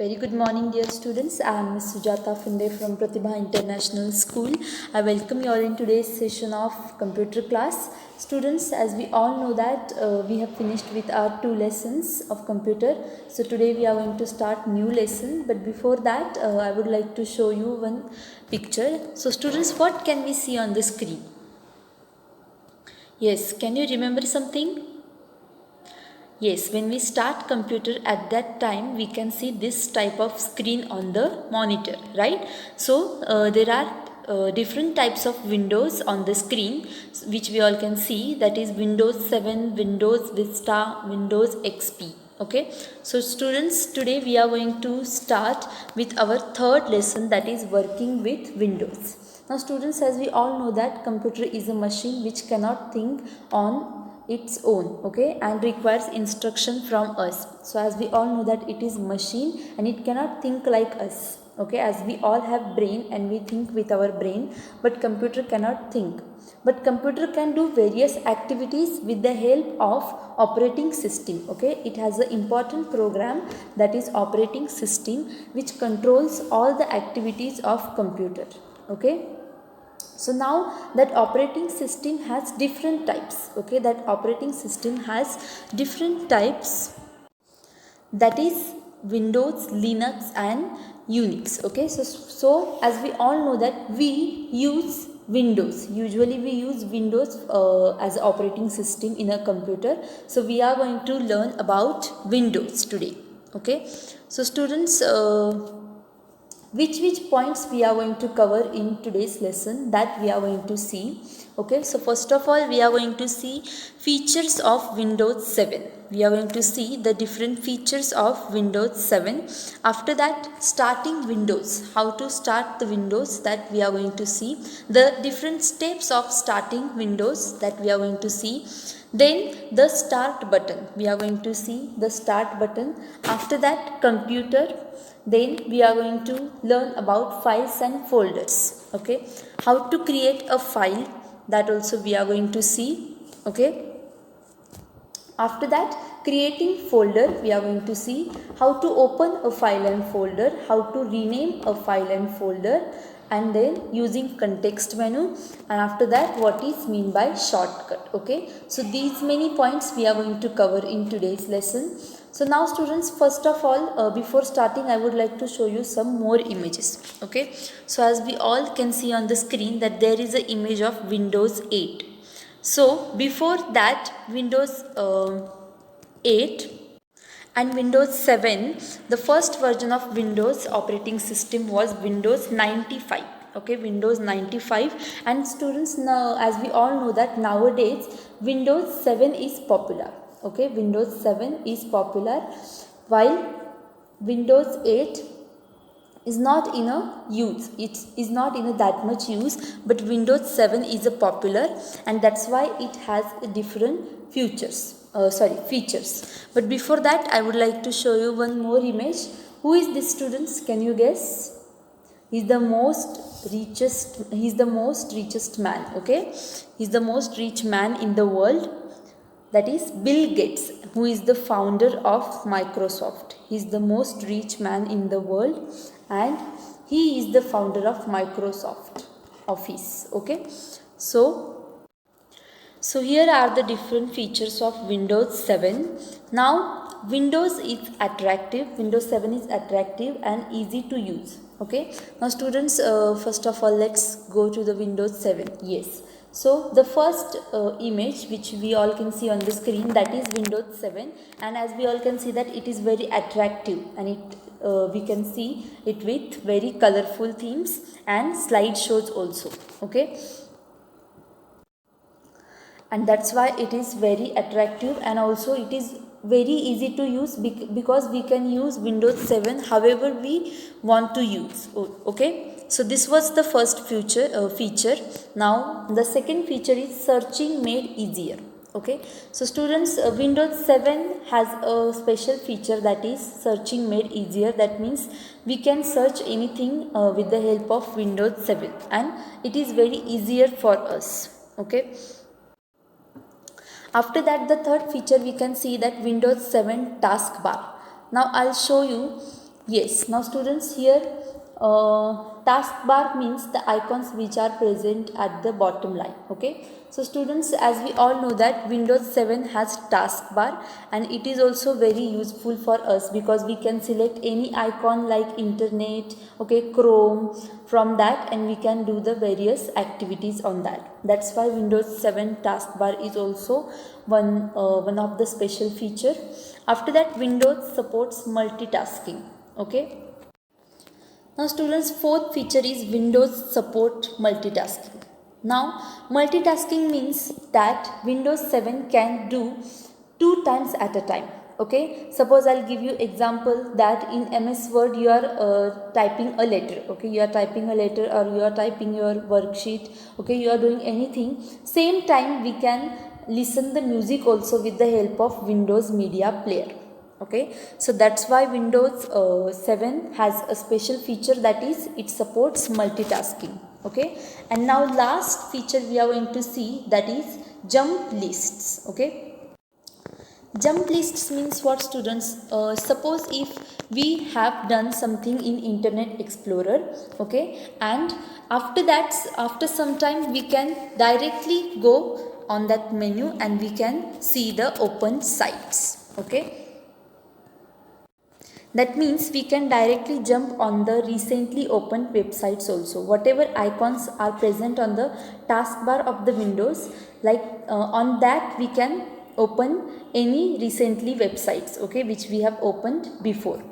Very good morning, dear students. I am Ms. Sujata Funde from Pratibha International School. I welcome you all in today's session of computer class. Students, as we all know that we have finished with our 2 lessons of computer. So today we are going to start new lesson. But before that, I would like to show you one picture. So students, what can we see on the screen? Yes, can you remember something? Yes, when we start computer at that time we can see this type of screen on the monitor, right? So there are different types of windows on the screen which we all can see, that is Windows 7, Windows Vista, Windows XP. Okay, so students, today we are going to start with our third lesson, that is working with Windows. Now students, as we all know that computer is a machine which cannot think on its own, okay, and requires instruction from us. So as we all know that it is machine and it cannot think like us, okay, as we all have brain and we think with our brain, but computer cannot think. But computer can do various activities with the help of operating system, okay. It has an important program, that is operating system, which controls all the activities of computer, okay. So now that operating system has different types, okay, that operating system has different types, that is Windows, Linux and Unix, okay. So as we all know that we use Windows, usually we use Windows as operating system in a computer. So we are going to learn about Windows today, okay. So students, which points we are going to cover in today's lesson, that we are going to see, okay. So first of all we are going to see features of Windows 7. We are going to see the different features of Windows 7. After that, starting Windows, how to start the Windows, that we are going to see. The different steps of starting Windows, that we are going to see. Then the start button, we are going to see the start button. After that, computer. Then we are going to learn about files and folders, okay. How to create a file, that also we are going to see, okay. After that, creating folder, we are going to see how to open a file and folder, how to rename a file and folder, and then using context menu, and after that what is mean by shortcut, okay. So these many points we are going to cover in today's lesson. So now students, first of all, before starting I would like to show you some more images, okay. So as we all can see on the screen that there is an image of Windows 8. So before that, Windows 8 and Windows 7, the first version of Windows operating system was Windows 95. Okay, Windows 95. And students, now as we all know that nowadays Windows 7 is popular. Okay, Windows 7 is popular, while Windows 8 is not in a use, it is not in a that much use, but Windows 7 is a popular, and that's why it has a different features. But before that I would like to show you one more image. Who is this, students? Can you guess? He's the most richest man, okay. He's the most rich man in the world, that is Bill Gates, who is the founder of Microsoft. He is the most rich man in the world and he is the founder of Microsoft Office, okay. So here are the different features of Windows 7. Now Windows is attractive, Windows 7 is attractive and easy to use, okay. Now students, first of all let's go to the Windows 7. Yes. So the first image which we all can see on the screen, that is Windows 7, and as we all can see that it is very attractive, and we can see it with very colorful themes and slideshows also, okay. And that's why it is very attractive, and also it is very easy to use because we can use Windows 7 however we want to use, okay. So this was the first feature. Now the second feature is searching made easier, okay. So students, Windows 7 has a special feature, that is searching made easier. That means we can search anything with the help of Windows 7 and it is very easier for us, okay. After that, the third feature we can see that Windows 7 taskbar. Now I'll show you Yes, now students here taskbar means the icons which are present at the bottom line. Okay, so students, as we all know that Windows 7 has taskbar, and it is also very useful for us because we can select any icon like internet, okay, Chrome, from that, and we can do the various activities on that. That's why Windows 7 taskbar is also one of the special feature. After that, Windows supports multitasking. Okay, now students, fourth feature is Windows support multitasking. Now multitasking means that Windows 7 can do two times at a time. Okay, suppose I'll give you example that in MS Word you are typing a letter. Okay, you are typing a letter or you are typing your worksheet. Okay, you are doing anything, same time we can listen the music also with the help of Windows Media Player. Okay, so that's why Windows 7 has a special feature, that is it supports multitasking. Okay, and now last feature we are going to see, that is jump lists. Okay, jump lists means what, students? Suppose if we have done something in Internet Explorer, okay, and after that, after some time we can directly go on that menu and we can see the open sites. Okay, that means we can directly jump on the recently opened websites also. Whatever icons are present on the taskbar of the Windows, like on that we can open any recently websites, okay, which we have opened before.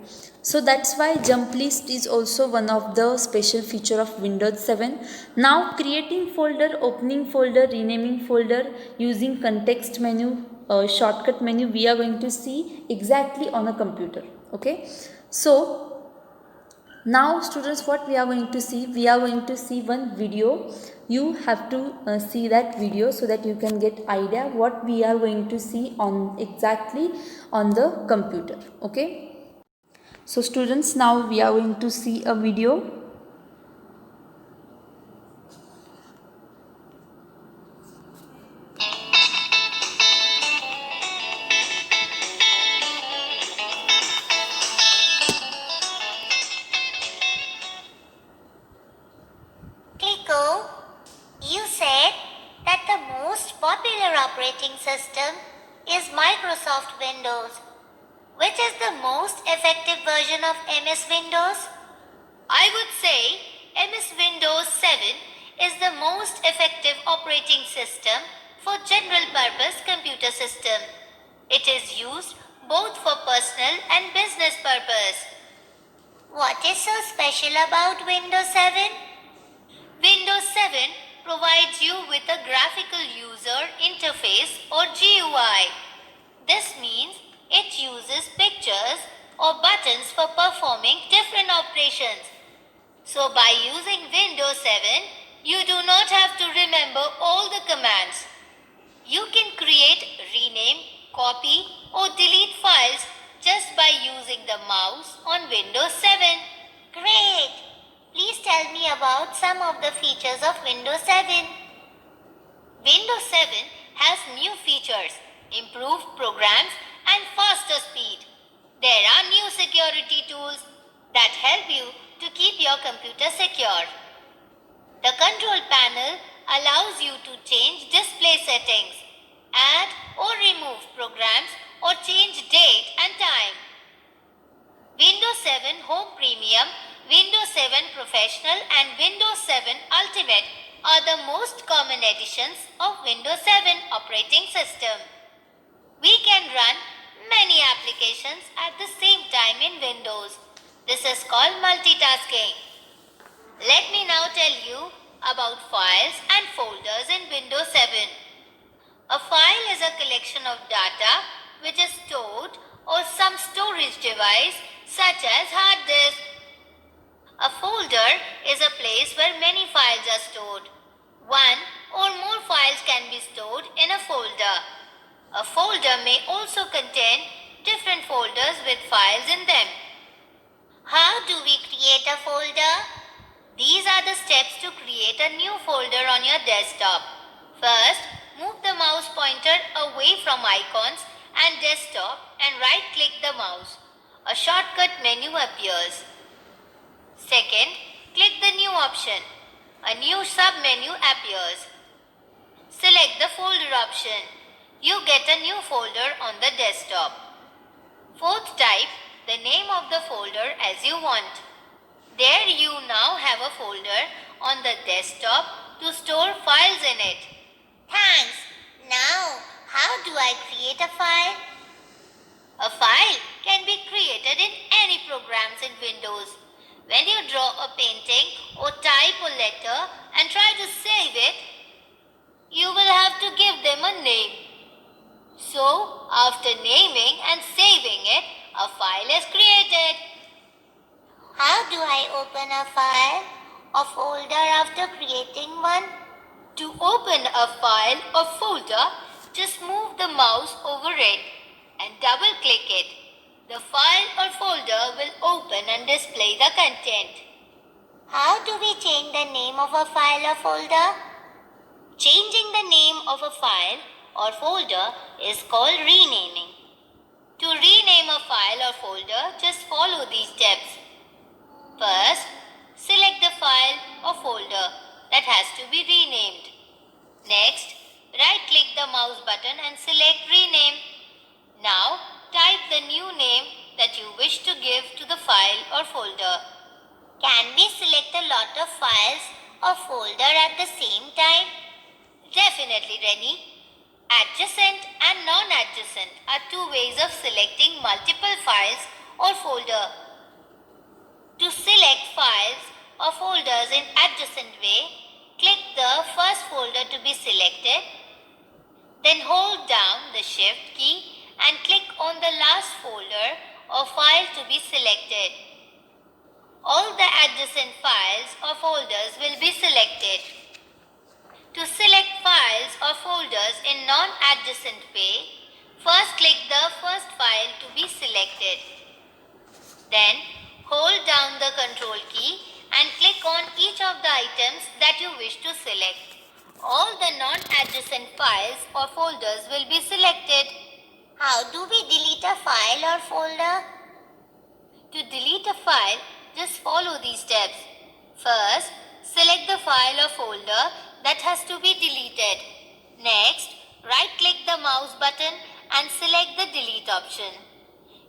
So that's why jump list is also one of the special feature of Windows 7. Now creating folder, opening folder, renaming folder using context menu, shortcut menu, we are going to see exactly on a computer. Okay, so now students, what we are going to see, we are going to see one video. You have to see that video so that you can get idea what we are going to see on exactly on the computer. Okay, so students, now we are going to see a video. Clico, you said that the most popular operating system is Microsoft Windows. Which is the most effective version of MS Windows? I would say MS Windows 7 is the most effective operating system for general purpose computer system. It is used both for personal and business purpose. What is so special about Windows 7? Windows 7 provides you with a graphical user interface or GUI. This means it uses pictures or buttons for performing different operations. So by using Windows 7, you do not have to remember all the commands. You can create, rename, copy or delete files just by using the mouse on Windows 7. Great! Please tell me about some of the features of Windows 7. Windows 7 has new features, improved programs and faster speed. There are new security tools that help you to keep your computer secure. The control panel allows you to change display settings, add or remove programs or change date and time. Windows 7 Home Premium, Windows 7 Professional and Windows 7 Ultimate are the most common editions of Windows 7 operating system. We can run many applications at the same time in Windows. This is called multitasking. Let me now tell you about files and folders in Windows 7. A file is a collection of data which is stored on some storage device such as hard disk. A folder is a place where many files are stored. One or more files can be stored in a folder. A folder may also contain different folders with files in them. How do we create a folder? These are the steps to create a new folder on your desktop. First, move the mouse pointer away from icons and desktop and right-click the mouse. A shortcut menu appears. Second, click the New option. A new sub-menu appears. Select the folder option. You get a new folder on the desktop. Fourth, type the name of the folder as you want. There you now have a folder on the desktop to store files in it. Thanks. Now, how do I create a file? A file can be created in any programs in Windows. When you draw a painting or type a letter and try to save it, you will have to give them a name. So, after naming and saving it, a file is created. How do I open a file or folder after creating one? To open a file or folder, just move the mouse over it and double-click it. The file or folder will open and display the content. How do we change the name of a file or folder? Changing the name of a file or folder is called renaming. To rename a file or folder, just follow these steps. First, select the file or folder that has to be renamed. Next, right-click the mouse button and select Rename. Now, type the new name that you wish to give to the file or folder. Can we select a lot of files or folder at the same time? Definitely, Rennie. Adjacent and non-adjacent are two ways of selecting multiple files or folder. To select files or folders in adjacent way, click the first folder to be selected, then hold down the Shift key and click on the last folder or file to be selected. All the adjacent files or folders will be selected. To select files or folders in non-adjacent way, first click the first file to be selected. Then hold down the Control key and click on each of the items that you wish to select. All the non-adjacent files or folders will be selected. How do we delete a file or folder? To delete a file, just follow these steps. First, select the file or folder that has to be deleted. Next, right-click the mouse button and select the delete option.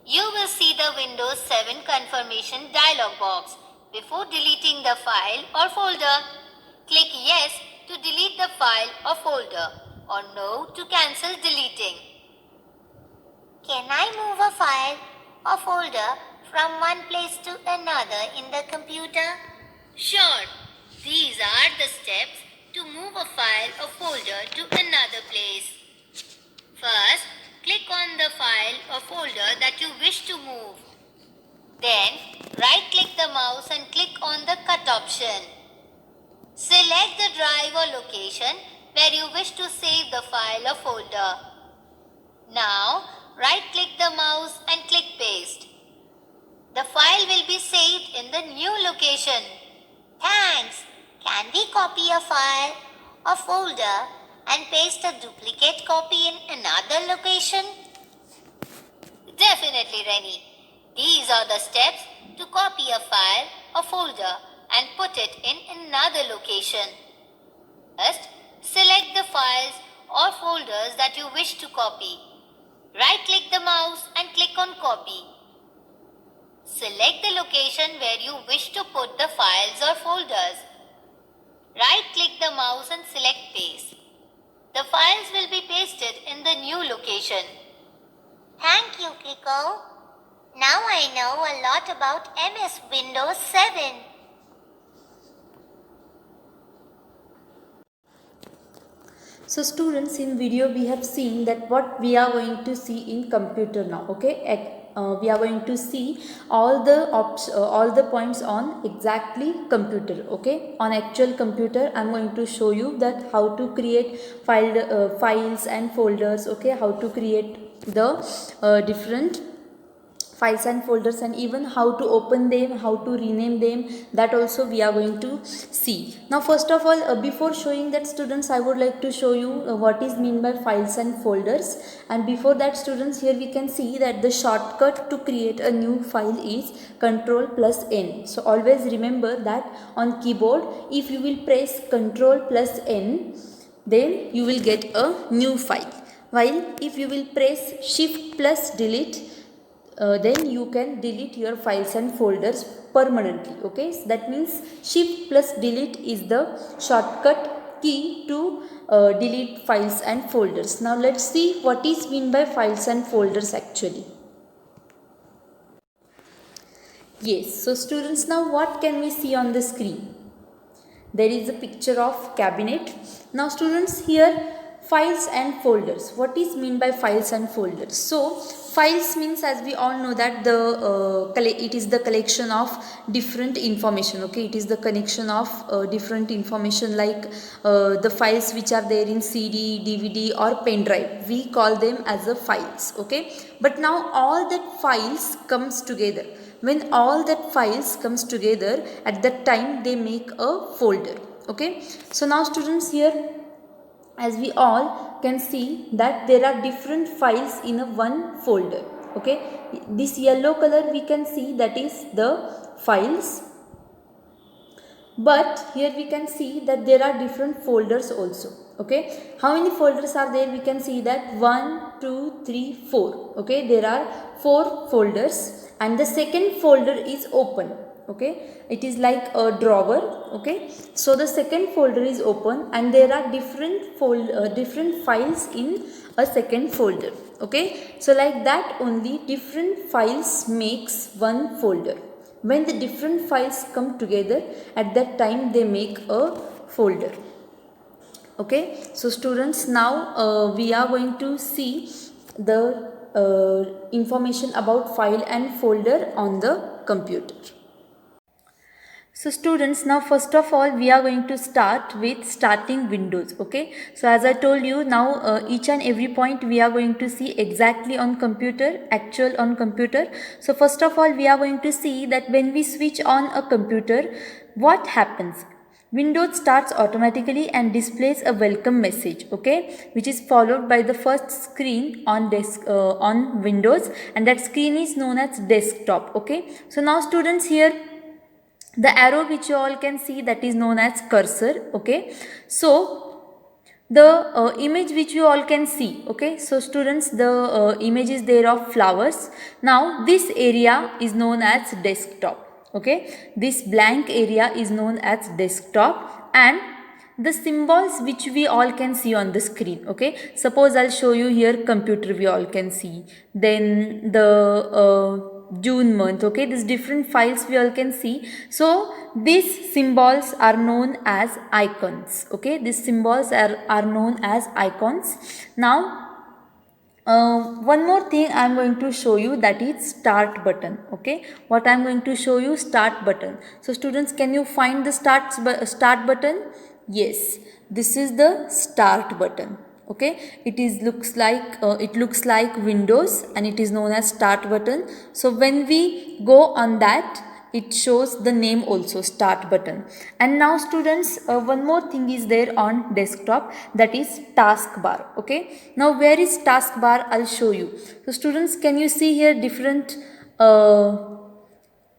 You will see the Windows 7 confirmation dialog box. Before deleting the file or folder, click Yes to delete the file or folder or No to cancel deleting. Can I move a file or folder from one place to another in the computer? Sure. These are the steps to move a file or folder to another place. First, click on the file or folder that you wish to move. Then, right-click the mouse and click on the Cut option. Select the drive or location where you wish to save the file or folder. Now, right-click the mouse and click Paste. The file will be saved in the new location. Thanks! Can we copy a file or folder and paste a duplicate copy in another location? Definitely, Rennie. These are the steps to copy a file or folder and put it in another location. First, select the files or folders that you wish to copy. Right-click the mouse and click on Copy. Select the location where you wish to put the files or folders. Right-click the mouse and select Paste. The files will be pasted in the new location. Thank you, Kiko. Now I know a lot about MS Windows 7. So students, in video we have seen that what we are going to see in computer now. Okay, we are going to see all the points on exactly computer. Okay, on actual computer I am going to show you that how to create files and folders. Okay, how to create the different files and folders, and even how to open them, how to rename them, that also we are going to see. Now first of all, before showing that, students, I would like to show you what is mean by files and folders. And before that, students, here we can see that the shortcut to create a new file is Ctrl plus N. So always remember that on keyboard, if you will press Ctrl plus N, then you will get a new file, while if you will press Shift plus Delete, then you can delete your files and folders permanently. Okay, so that means Shift plus Delete is the shortcut key to delete files and folders. Now let's see what is mean by files and folders actually. Yes, so students, now what can we see on the screen? There is a picture of cabinet. Now students, here files and folders. What is mean by files and folders? So files means, as we all know, that it is the collection of different information. Okay, it is the connection of different information, like the files which are there in CD, DVD or pen drive. We call them as the files. Okay, but now all that files comes together. When all that files comes together, at that time they make a folder. Okay, so now students, here as we all can see that there are different files in a one folder. Okay, this yellow color we can see, that is the files, but here we can see that there are different folders also. Okay, how many folders are there? We can see that 1 2 3 4. Okay, there are 4 folders, and the second folder is open. Okay, it is like a drawer. Okay, so the second folder is open, and there are different files in a second folder. Okay, so like that only different files makes one folder. When the different files come together, at that time they make a folder. Okay, so students, now we are going to see the information about file and folder on the computer. So students, now first of all we are going to start with starting Windows. Okay, so as I told you, now each and every point we are going to see exactly on computer, actual on computer. So first of all we are going to see that when we switch on a computer, what happens? Windows starts automatically and displays a welcome message, okay, which is followed by the first screen on on Windows, and that screen is known as desktop. Okay, so now students, here the arrow which you all can see, that is known as cursor. Okay, so the image which you all can see, okay, so students, the image is there of flowers. Now this area is known as desktop. Okay, this blank area is known as desktop, and the symbols which we all can see on the screen. Okay, suppose I'll show you here computer, we all can see, then the June month. Okay, these different files we all can see. So these symbols are known as icons. Okay, these symbols are known as icons. Now one more thing I am going to show you, that is start button. Okay, what I am going to show you, start button. So students, can you find the start button? Yes, this is the start button. Okay, it looks like Windows, and it is known as start button. So when we go on that, it shows the name also, start button. And now students, one more thing is there on desktop, that is taskbar. Okay, now where is taskbar? I'll show you. So students, can you see here different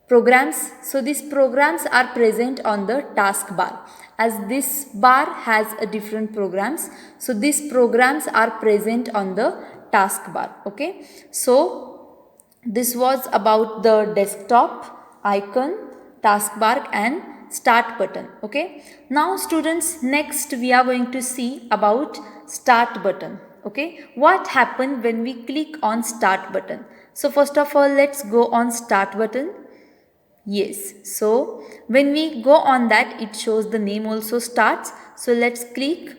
programs? So these programs are present on the taskbar, as this bar has a different programs. So these programs are present on the taskbar. Okay, so this was about the desktop, icon, taskbar and start button. Okay, now students, next we are going to see about start button. Okay, what happened when we click on start button? So first of all, let's go on start button. Yes, so when we go on that, it shows the name also starts. So let's click.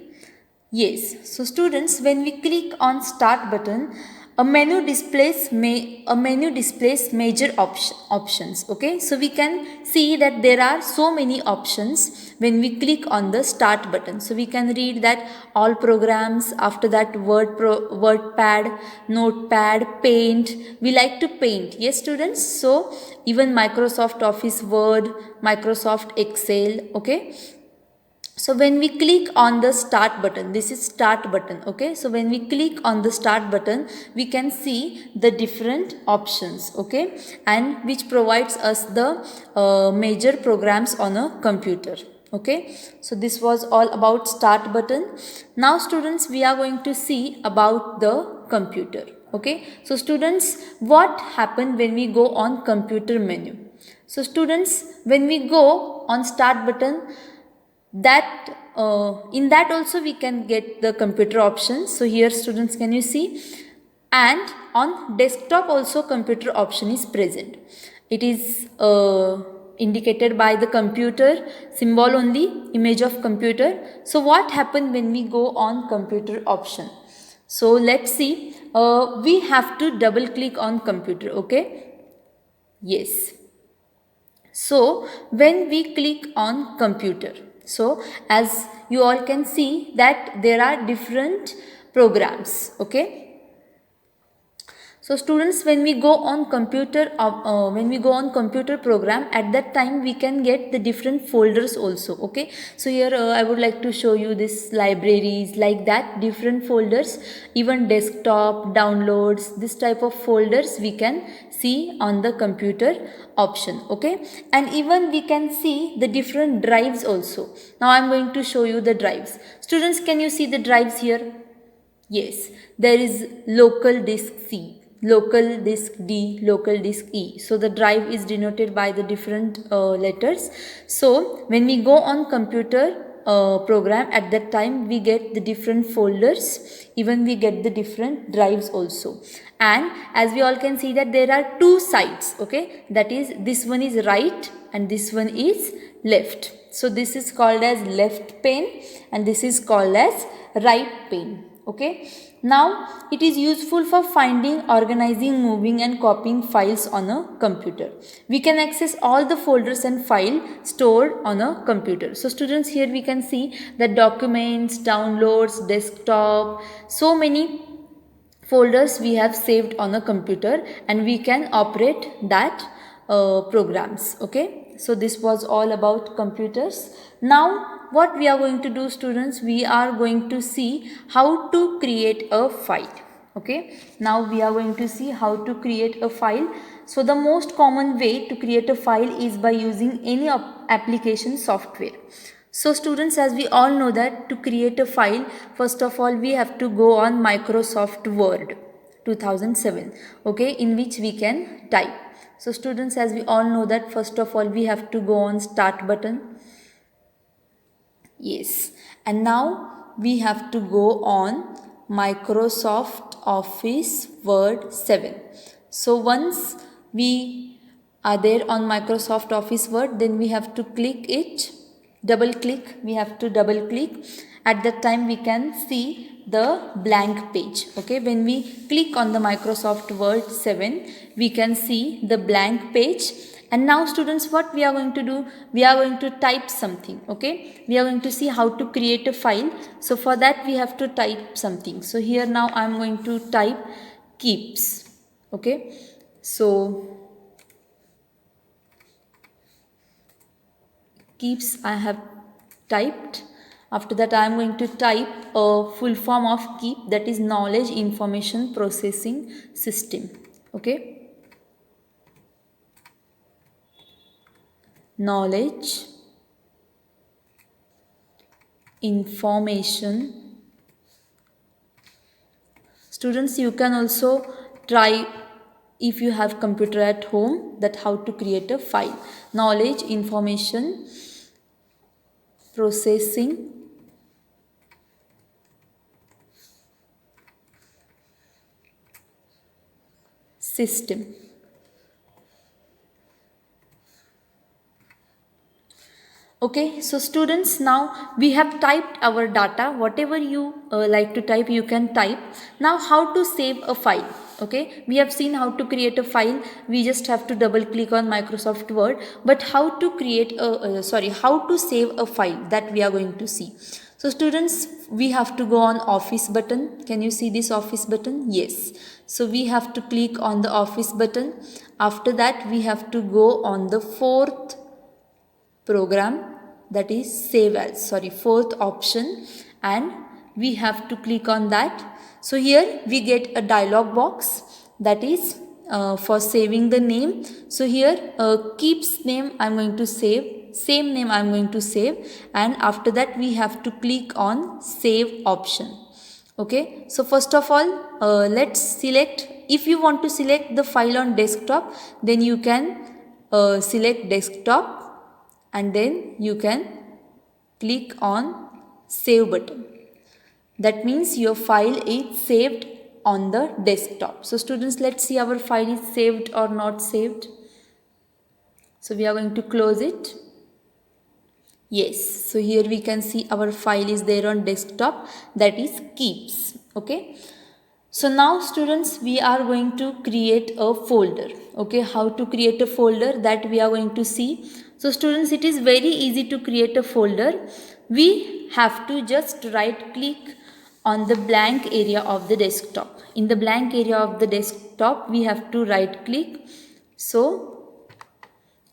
Yes, so students, when we click on start button, a menu displays major options. Okay, so we can see that there are so many options when we click on the start button. So we can read that all programs, after that WordPad, Notepad, Paint. We like to paint, yes students. So even Microsoft Office Word, Microsoft Excel. Okay, so when we click on the start button, this is start button. Okay, so when we click on the start button, we can see the different options. Okay, and which provides us the major programs on a computer. Okay, so this was all about start button. Now students, we are going to see about the computer. Okay, so students, what happened when we go on computer menu? So students, when we go on start button, that in that also we can get the computer options. So here students, can you see, and on desktop also computer option is present. It is indicated by the computer symbol only, image of computer. So what happened when we go on computer option? So let's see, we have to double click on computer. Okay, yes. So when we click on computer, so as you all can see that there are different programs. Okay, so students, when we go on computer program, at that time we can get the different folders also. Okay, so here I would like to show you this libraries, like that different folders, even desktop, downloads, this type of folders we can see on the computer option. Okay, and even we can see the different drives also. Now I am going to show you the drives. Students, can you see the drives here? Yes, there is local disk C, local disk D, local disk E. So the drive is denoted by the different letters. So when we go on computer program, at that time we get the different folders, even we get the different drives also. And as we all can see that there are two sides. Okay, that is, this one is right and this one is left. So this is called as left pane and this is called as right pane. Okay, now it is useful for finding, organizing, moving and copying files on a computer. We can access all the folders and file stored on a computer. So students, here we can see the documents, downloads, desktop, so many folders we have saved on a computer and we can operate that programs. Okay, so this was all about computers. Now what we are going to do, students, we are going to see how to create a file. Okay, now we are going to see how to create a file. So the most common way to create a file is by using any application software. So students, as we all know that to create a file, first of all we have to go on Microsoft Word 2007, okay, in which we can type. So students, as we all know that first of all we have to go on start button. Yes, and now we have to go on Microsoft Office Word 7. So once we are there on Microsoft Office Word, then we have to click it, double click, we have to double click. At that time we can see the blank page. Okay, when we click on the Microsoft Word 7, we can see the blank page. And now students, what we are going to do, we are going to type something. Okay, we are going to see how to create a file. So for that we have to type something. So here now I am going to type keeps. Okay, so keeps I have typed. After that I am going to type a full form of keep, that is knowledge information processing system. Okay, knowledge information. Students, you can also try, if you have computer at home, that how to create a file. Knowledge information processing system. Okay, so students, now we have typed our data. Whatever you like to type, you can type. Now how to save a file? Okay, we have seen how to create a file. We just have to double click on Microsoft Word, but how to create a how to save a file, that we are going to see. So students, we have to go on Office button. Can you see this Office button? Yes. So we have to click on the Office button. After that, we have to go on the fourth program, that is fourth option, and we have to click on that. So here we get a dialog box, that is for saving the name. So here keeps name I'm going to save, same name I'm going to save, and after that we have to click on save option. Okay, so first of all, let's select. If you want to select the file on desktop, then you can select desktop, and then you can click on save button. That means your file is saved on the desktop. So students, let's see our file is saved or not saved. So we are going to close it. Yes, so here we can see our file is there on desktop, that is keeps. Okay, so now students, we are going to create a folder. Okay, how to create a folder, that we are going to see. So students, it is very easy to create a folder. We have to just right click on the blank area of the desktop. In the blank area of the desktop, we have to right click. So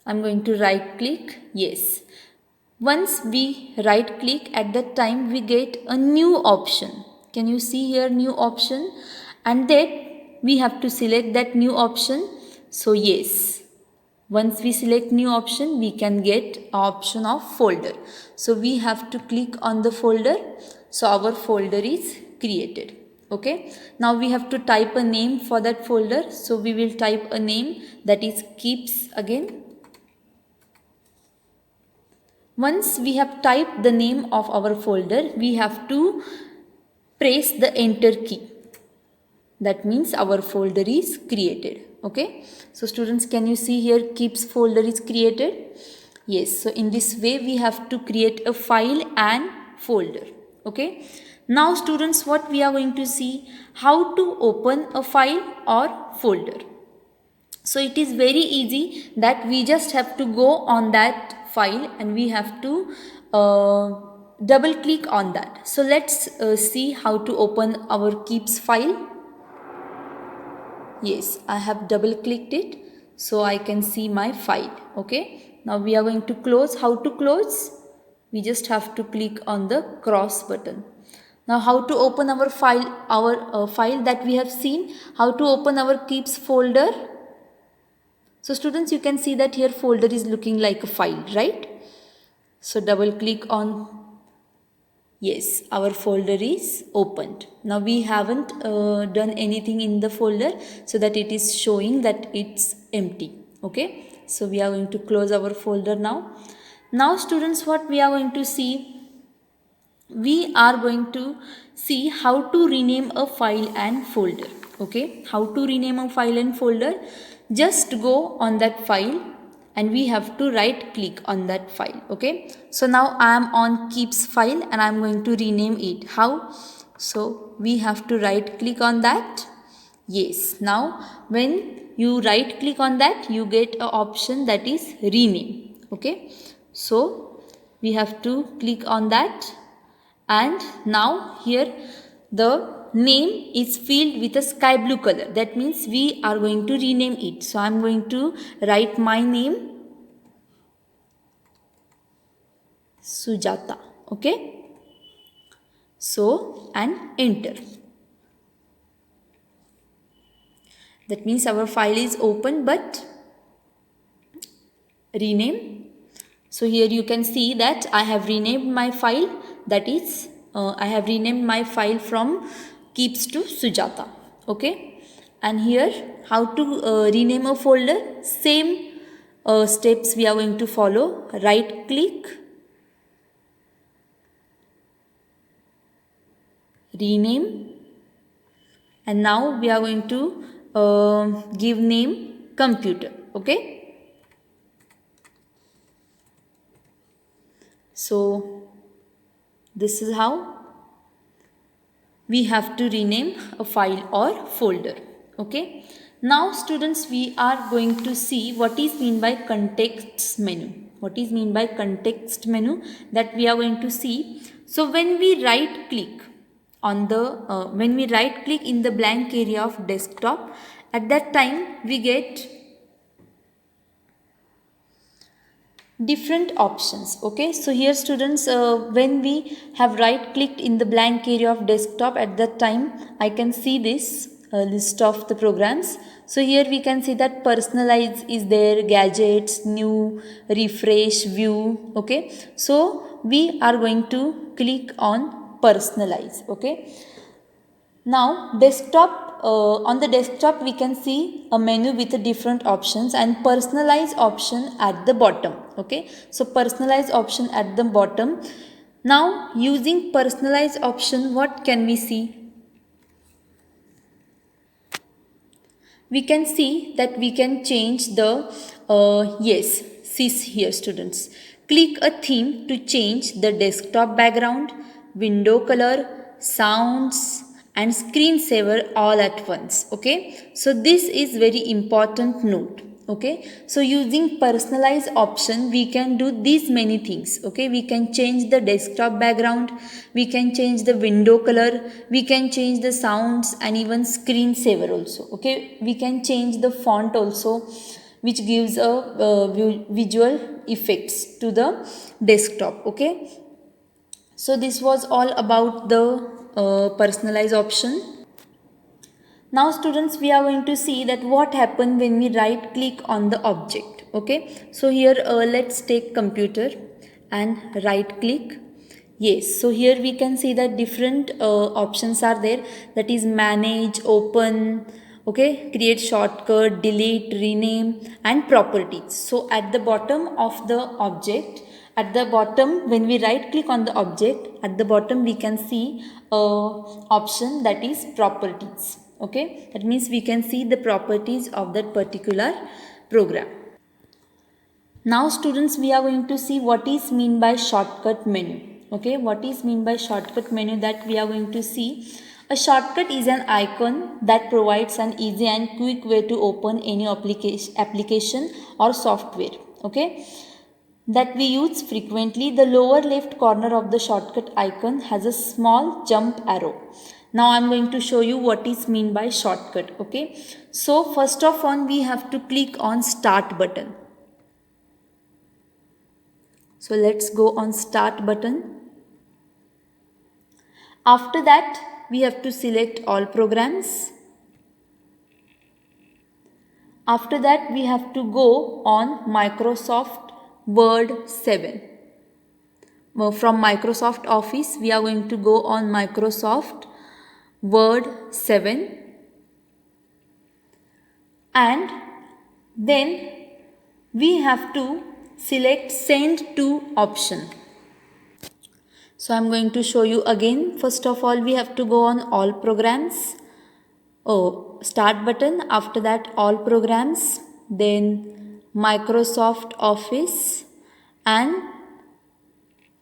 I'm going to right click. Yes. Once we right click, at that time we get a new option. Can you see here new option? And then we have to select that new option. So yes, once we select new option, we can get option of folder. So we have to click on the folder. So our folder is created. Okay, now we have to type a name for that folder. So we will type a name, that is keeps again. Once we have typed the name of our folder, we have to press the enter key. That means our folder is created. Okay, so students, can you see here keeps folder is created? Yes, so in this way we have to create a file and folder. Okay, now students, what we are going to see, how to open a file or folder. So it is very easy, that we just have to go on that file and we have to double click on that. So let's see how to open our keeps file. Yes, I have double clicked it, so I can see my file. Okay, now we are going to close. How to close? We just have to click on the cross button. Now how to open our file that we have seen, how to open our keeps folder. So students, you can see that here folder is looking like a file, right? So double click on, yes, our folder is opened. Now we haven't done anything in the folder, so that it is showing that it's empty. Okay, so we are going to close our folder now. Now students, what we are going to see, we are going to see how to rename a file and folder. Okay, how to rename a file and folder. Just go on that file and we have to right click on that file. Okay, so now I am on keeps file and I am going to rename it. How? So we have to right click on that. Yes, now when you right click on that, you get a option that is rename. Okay, so we have to click on that, and now here the name is filled with a sky blue color. That means we are going to rename it. So I am going to write my name, Sujata. Okay, so and enter. That means our file is open, but rename. So here you can see that I have renamed my file, that is I have renamed my file from keeps to Sujata. Okay, and here how to rename a folder, same steps we are going to follow. Right click, rename, and now we are going to give name computer. Okay, so this is how we have to rename a file or folder. Okay. Now students, we are going to see what is mean by context menu. What is mean by context menu, that we are going to see. So when we right click on the in the blank area of desktop, at that time we get different options. Okay, so here students, when we have right clicked in the blank area of desktop, at that time I can see this list of the programs. So here we can see that personalize is there, gadgets, new, refresh, view. Okay, so we are going to click on personalize. Okay, now on the desktop we can see a menu with different options and personalize option at the bottom. Okay, so personalize option at the bottom. Now using personalize option, what can we see? We can see that we can change the see here students, click a theme to change the desktop background, window color, sounds and screensaver all at once. Okay, so this is very important note. Okay, so using personalize option we can do these many things. Okay, we can change the desktop background, we can change the window color, we can change the sounds and even screensaver also. Okay, we can change the font also, which gives a visual effects to the desktop. Okay, so this was all about the personalize option. Now students, we are going to see that what happened when we right click on the object. Okay, so here let's take computer and right click. Yes, so here we can see that different options are there, that is manage, open, okay, create shortcut, delete, rename and properties. So at the bottom of the object, at the bottom when we right click on the object, at the bottom we can see a option that is properties. Okay, that means we can see the properties of that particular program. Now students, we are going to see what is mean by shortcut menu. Okay, what is mean by shortcut menu, that we are going to see. A shortcut is an icon that provides an easy and quick way to open any application or software. Okay, that we use frequently. The lower left corner of the shortcut icon has a small jump arrow. Now I'm going to show you what is mean by shortcut. Okay, so first of all we have to click on start button. So let's go on start button. After that we have to select all programs. After that we have to go on Microsoft Word 7. From Microsoft Office we are going to go on Microsoft Word 7, and then we have to select send to option. So I am going to show you again. First of all we have to go on all programs, start button, after that all programs, then Microsoft Office, and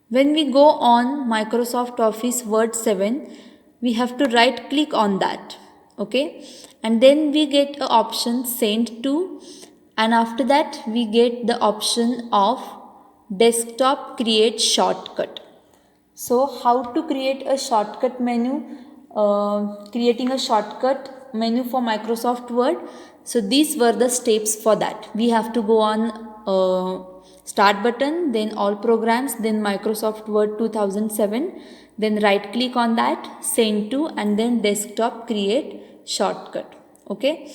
when we go on Microsoft Office Word 7 we have to right click on that. Okay, and then we get a option send to, and after that we get the option of desktop create shortcut. So how to create a shortcut menu, creating a shortcut menu for Microsoft Word. So these were the steps for that. We have to go on start button, then all programs, then Microsoft Word 2007, then right click on that, send to, and then desktop create shortcut. Okay.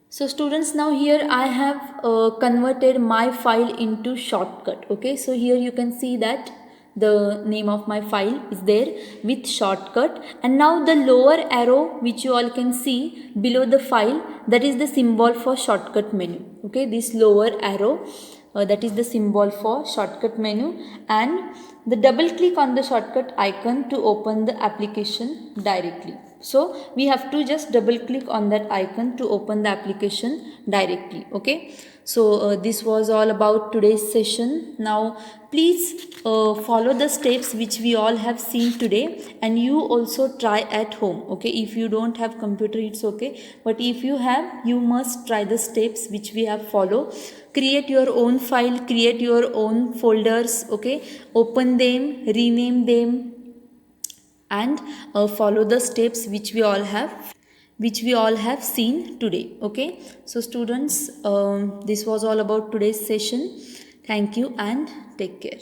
So students, now here I have converted my file into shortcut. Okay, so here you can see that the name of my file is there with shortcut, and now the lower arrow which you all can see below the file, that is the symbol for shortcut menu. Okay, this lower arrow that is the symbol for shortcut menu, and the double click on the shortcut icon to open the application directly. So we have to just double click on that icon to open the application directly. Okay, so this was all about today's session. Now please follow the steps which we all have seen today, and you also try at home. Okay, if you don't have computer, it's okay, but if you have, you must try the steps which we have follow. Create your own file, create your own folders. Okay, open them, rename them, and follow the steps which we all have seen today. Okay, so students, this was all about today's session. Thank you and take care.